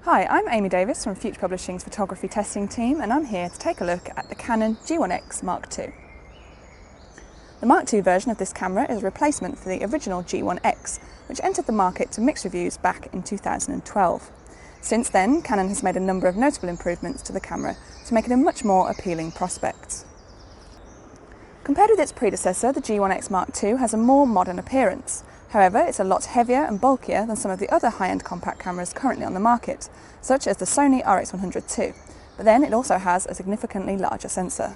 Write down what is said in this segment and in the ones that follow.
Hi, I'm Amy Davis from Future Publishing's photography testing team, and I'm here to take a look at the Canon G1X Mark II. The Mark II version of this camera is a replacement for the original G1X, which entered the market to mixed reviews back in 2012. Since then, Canon has made a number of notable improvements to the camera to make it a much more appealing prospect. Compared with its predecessor, the G1X Mark II has a more modern appearance. However, it's a lot heavier and bulkier than some of the other high-end compact cameras currently on the market, such as the Sony RX100 II, but then it also has a significantly larger sensor.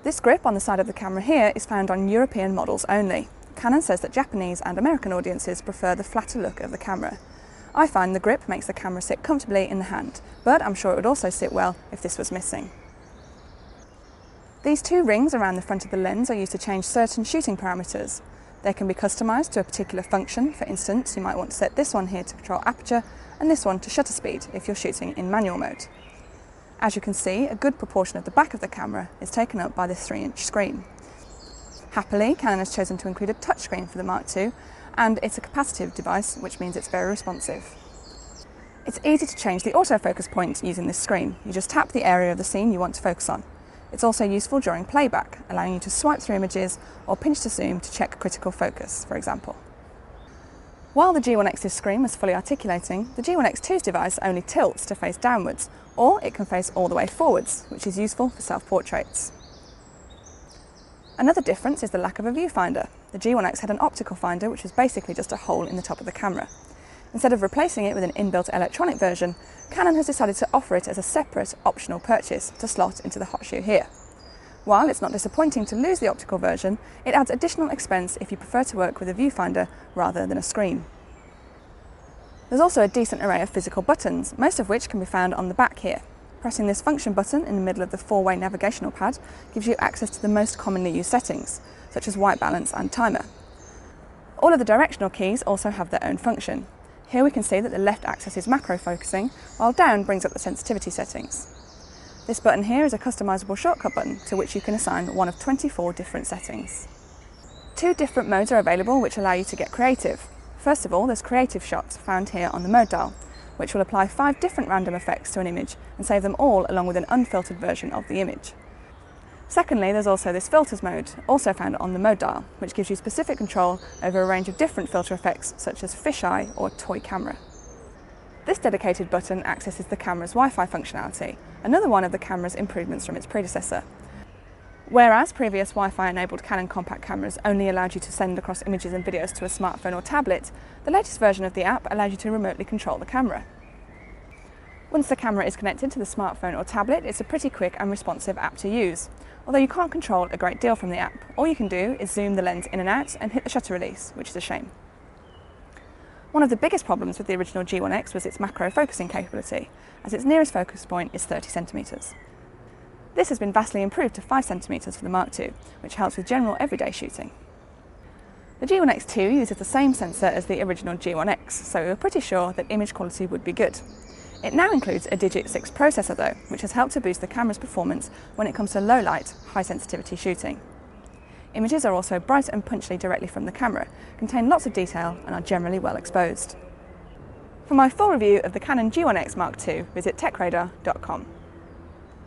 This grip on the side of the camera here is found on European models only. Canon says that Japanese and American audiences prefer the flatter look of the camera. I find the grip makes the camera sit comfortably in the hand, but I'm sure it would also sit well if this was missing. These two rings around the front of the lens are used to change certain shooting parameters. They can be customised to a particular function. For instance, you might want to set this one here to control aperture and this one to shutter speed if you're shooting in manual mode. As you can see, a good proportion of the back of the camera is taken up by this 3-inch screen. Happily, Canon has chosen to include a touchscreen for the Mark II, and it's a capacitive device, which means it's very responsive. It's easy to change the autofocus point using this screen. You just tap the area of the scene you want to focus on. It's also useful during playback, allowing you to swipe through images or pinch to zoom to check critical focus, for example. While the G1X's screen was fully articulating, the G1X II's device only tilts to face downwards, or it can face all the way forwards, which is useful for self-portraits. Another difference is the lack of a viewfinder. The G1X had an optical finder, which was basically just a hole in the top of the camera. Instead of replacing it with an inbuilt electronic version, Canon has decided to offer it as a separate optional purchase to slot into the hot shoe here. While it's not disappointing to lose the optical version, it adds additional expense if you prefer to work with a viewfinder rather than a screen. There's also a decent array of physical buttons, most of which can be found on the back here. Pressing this function button in the middle of the 4-way navigational pad gives you access to the most commonly used settings, such as white balance and timer. All of the directional keys also have their own function. Here we can see that the left axis is macro focusing, while down brings up the sensitivity settings. This button here is a customisable shortcut button to which you can assign one of 24 different settings. 2 different modes are available which allow you to get creative. First of all, there's creative shots found here on the mode dial, which will apply 5 different random effects to an image and save them all along with an unfiltered version of the image. Secondly, there's also this filters mode, also found on the mode dial, which gives you specific control over a range of different filter effects such as fisheye or toy camera. This dedicated button accesses the camera's Wi-Fi functionality, another one of the camera's improvements from its predecessor. Whereas previous Wi-Fi enabled Canon compact cameras only allowed you to send across images and videos to a smartphone or tablet, the latest version of the app allows you to remotely control the camera. Once the camera is connected to the smartphone or tablet, it's a pretty quick and responsive app to use. Although you can't control a great deal from the app, all you can do is zoom the lens in and out and hit the shutter release, which is a shame. One of the biggest problems with the original G1X was its macro focusing capability, as its nearest focus point is 30 centimetres. This has been vastly improved to 5 centimetres for the Mark II, which helps with general everyday shooting. The G1X II uses the same sensor as the original G1X, so we were pretty sure that image quality would be good. It now includes a Digit 6 processor though, which has helped to boost the camera's performance when it comes to low light, high sensitivity shooting. Images are also bright and punchy directly from the camera, contain lots of detail and are generally well exposed. For my full review of the Canon G1X Mark II, visit techradar.com.